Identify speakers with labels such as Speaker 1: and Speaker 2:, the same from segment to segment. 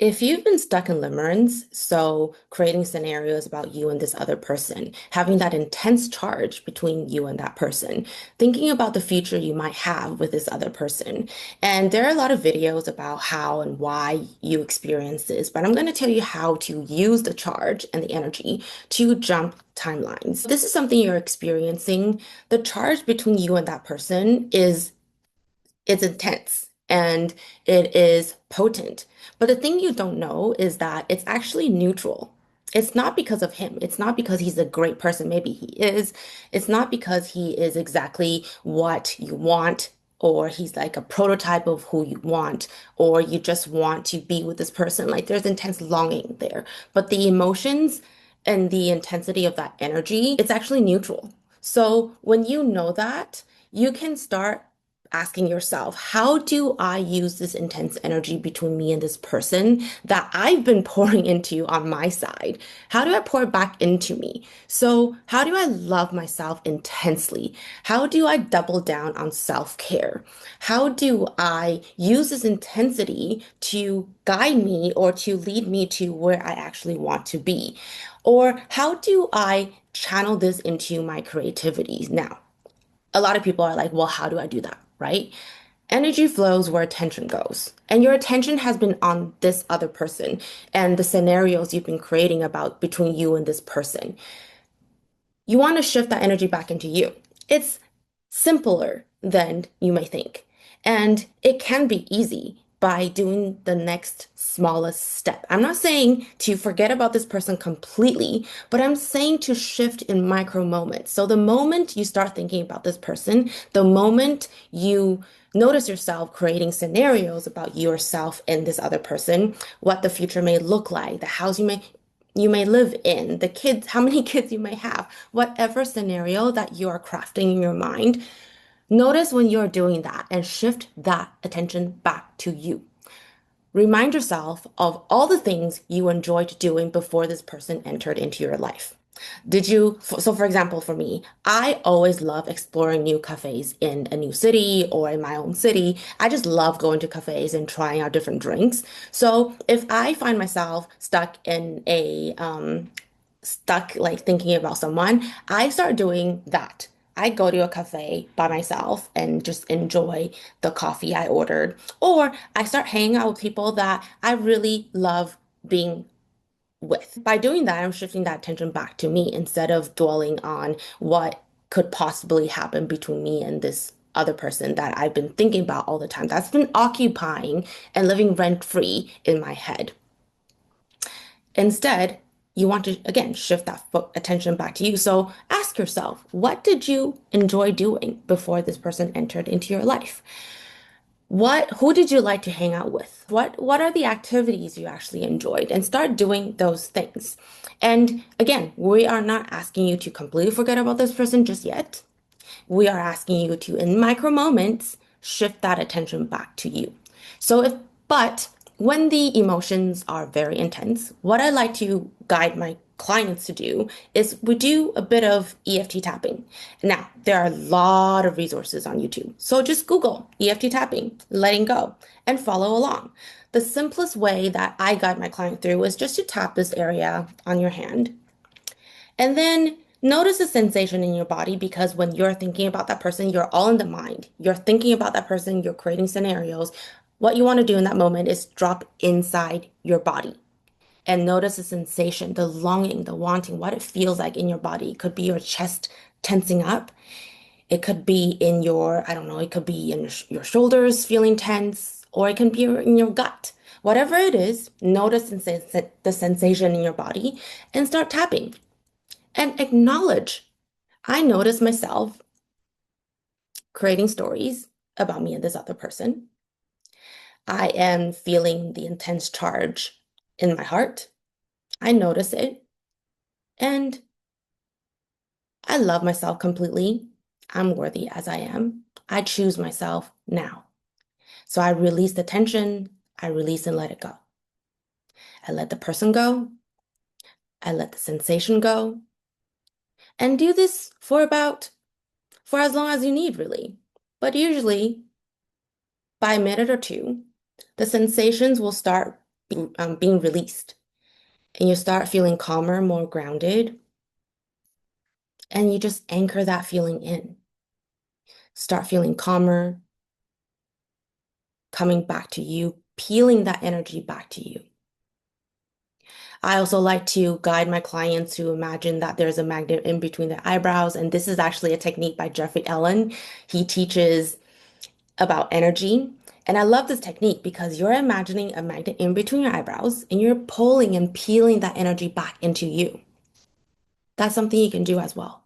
Speaker 1: If you've been stuck in limerence, so creating scenarios about you and this other person, having that intense charge between you and that person, thinking about the future you might have with this other person. And there are a lot of videos about how and why you experience this, but I'm going to tell you how to use the charge and the energy to jump timelines. This is something you're experiencing. The charge between you and that person is it's intense and it is potent. But the thing you don't know is that it's actually neutral. It's not because of him. It's not because he's a great person. Maybe he is. It's not because he is exactly what you want, or he's like a prototype of who you want, or you just want to be with this person. Like there's intense longing there. But the emotions and the intensity of that energy, it's actually neutral. So when you know that, you can start asking yourself, how do I use this intense energy between me and this person that I've been pouring into on my side? How do I pour it back into me? So, how do I love myself intensely? How do I double down on self-care? How do I use this intensity to guide me or to lead me to where I actually want to be? Or how do I channel this into my creativity? Now, a lot of people are like, well, how do I do that? Right? Energy flows where attention goes. And your attention has been on this other person and the scenarios you've been creating about between you and this person. You want to shift that energy back into you. It's simpler than you may think. And it can be easy by doing the next smallest step. I'm not saying to forget about this person completely, but I'm saying to shift in micro moments. So the moment you start thinking about this person, the moment you notice yourself creating scenarios about yourself and this other person, what the future may look like, the house you may live in, the kids, how many kids you may have, whatever scenario that you are crafting in your mind, notice when you're doing that and shift that attention back to you. Remind yourself of all the things you enjoyed doing before this person entered into your life. So for example, for me, I always love exploring new cafes in a new city or in my own city. I just love going to cafes and trying out different drinks. So if I find myself stuck like thinking about someone, I start doing that. I go to a cafe by myself and just enjoy the coffee I ordered. Or I start hanging out with people that I really love being with. By doing that, I'm shifting that attention back to me instead of dwelling on what could possibly happen between me and this other person that I've been thinking about all the time. That's been occupying and living rent free in my head. Instead, you want to, again, shift that attention back to you. So ask yourself, what did you enjoy doing before this person entered into your life? Who did you like to hang out with? What are the activities you actually enjoyed? And start doing those things. And again, we are not asking you to completely forget about this person just yet. We are asking you to, in micro moments, shift that attention back to you. So but when the emotions are very intense, what I like to guide my clients to do is we do a bit of EFT tapping. Now, there are a lot of resources on YouTube. So just Google EFT tapping, letting go, and follow along. The simplest way that I guide my client through is just to tap this area on your hand and then notice the sensation in your body because when you're thinking about that person, you're all in the mind. You're thinking about that person, you're creating scenarios. What you want to do in that moment is drop inside your body and notice the sensation, the longing, the wanting, what it feels like in your body. It could be your chest tensing up. It could be in your, I don't know, it could be in your shoulders feeling tense, or it can be in your gut. Whatever it is, notice the sensation in your body and start tapping and acknowledge. I notice myself creating stories about me and this other person. I am feeling the intense charge in my heart. I notice it and I love myself completely. I'm worthy as I am. I choose myself now. So I release the tension. I release and let it go. I let the person go. I let the sensation go. And do this for as long as you need, really. But usually by a minute or two, the sensations will start being released. And you start feeling calmer, more grounded, and you just anchor that feeling in. Start feeling calmer, coming back to you, peeling that energy back to you. I also like to guide my clients to imagine that there's a magnet in between their eyebrows. And this is actually a technique by Jeffrey Ellen. He teaches about energy. And I love this technique because you're imagining a magnet in between your eyebrows and you're pulling and peeling that energy back into you. That's something you can do as well.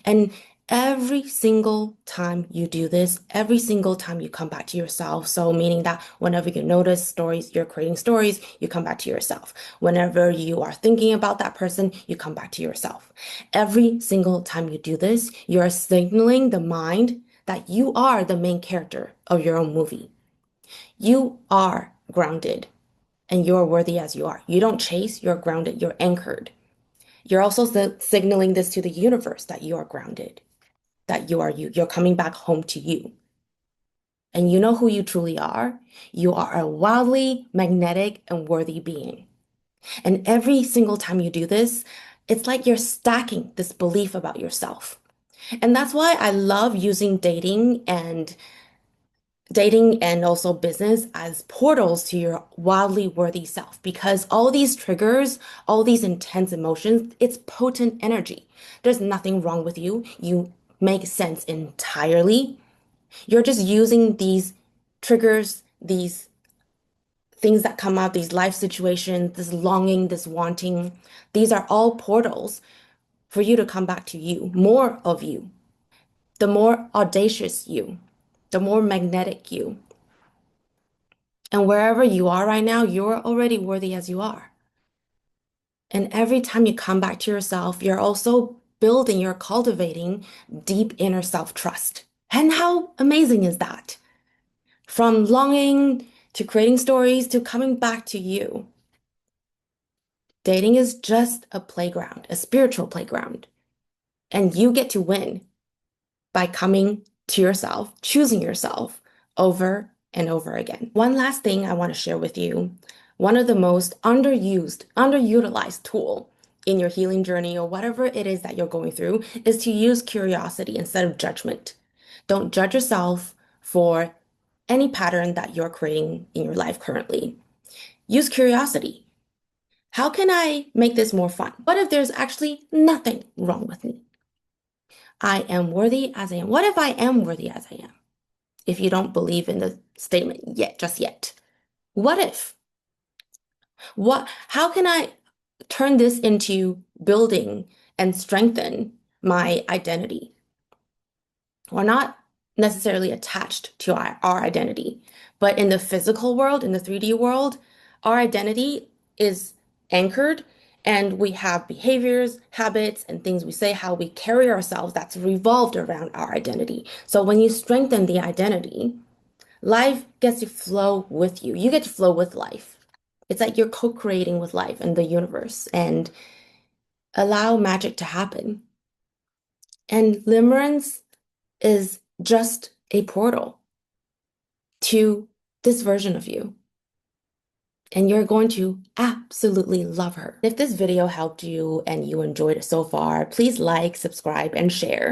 Speaker 1: And every single time you do this, every single time you come back to yourself, so meaning that whenever you notice stories, you're creating stories, you come back to yourself. Whenever you are thinking about that person, you come back to yourself. Every single time you do this, you're signaling the mind that you are the main character of your own movie. You are grounded and you're worthy as you are. You don't chase, you're grounded, you're anchored. You're also signaling this to the universe that you are grounded, that you are you. You're coming back home to you. And you know who you truly are. You are a wildly magnetic and worthy being. And every single time you do this, it's like you're stacking this belief about yourself. And that's why I love using dating and also business as portals to your wildly worthy self because all these triggers, all these intense emotions, it's potent energy. There's nothing wrong with you. You make sense entirely. You're just using these triggers, these things that come up, these life situations, this longing, this wanting. These are all portals for you to come back to you, more of you, the more audacious you, the more magnetic you. And wherever you are right now, you're already worthy as you are. And every time you come back to yourself, you're also building, you're cultivating deep inner self-trust. And how amazing is that? From longing to creating stories to coming back to you. Dating is just a playground, a spiritual playground. And you get to win by coming to yourself, choosing yourself over and over again. One last thing I want to share with you. One of the most underused, underutilized tool in your healing journey or whatever it is that you're going through is to use curiosity instead of judgment. Don't judge yourself for any pattern that you're creating in your life currently. Use curiosity. How can I make this more fun? What if there's actually nothing wrong with me? I am worthy as I am. What if I am worthy as I am? If you don't believe in the statement yet, just yet. What if? How can I turn this into building and strengthen my identity? We're not necessarily attached to our identity, but in the physical world, in the 3D world, our identity is anchored and we have behaviors, habits, and things we say, how we carry ourselves that's revolved around our identity. So when you strengthen the identity, life gets to flow with you. You get to flow with life. It's like you're co-creating with life and the universe and allow magic to happen. And limerence is just a portal to this version of you. And you're going to absolutely love her. If this video helped you and you enjoyed it so far, please like, subscribe, and share.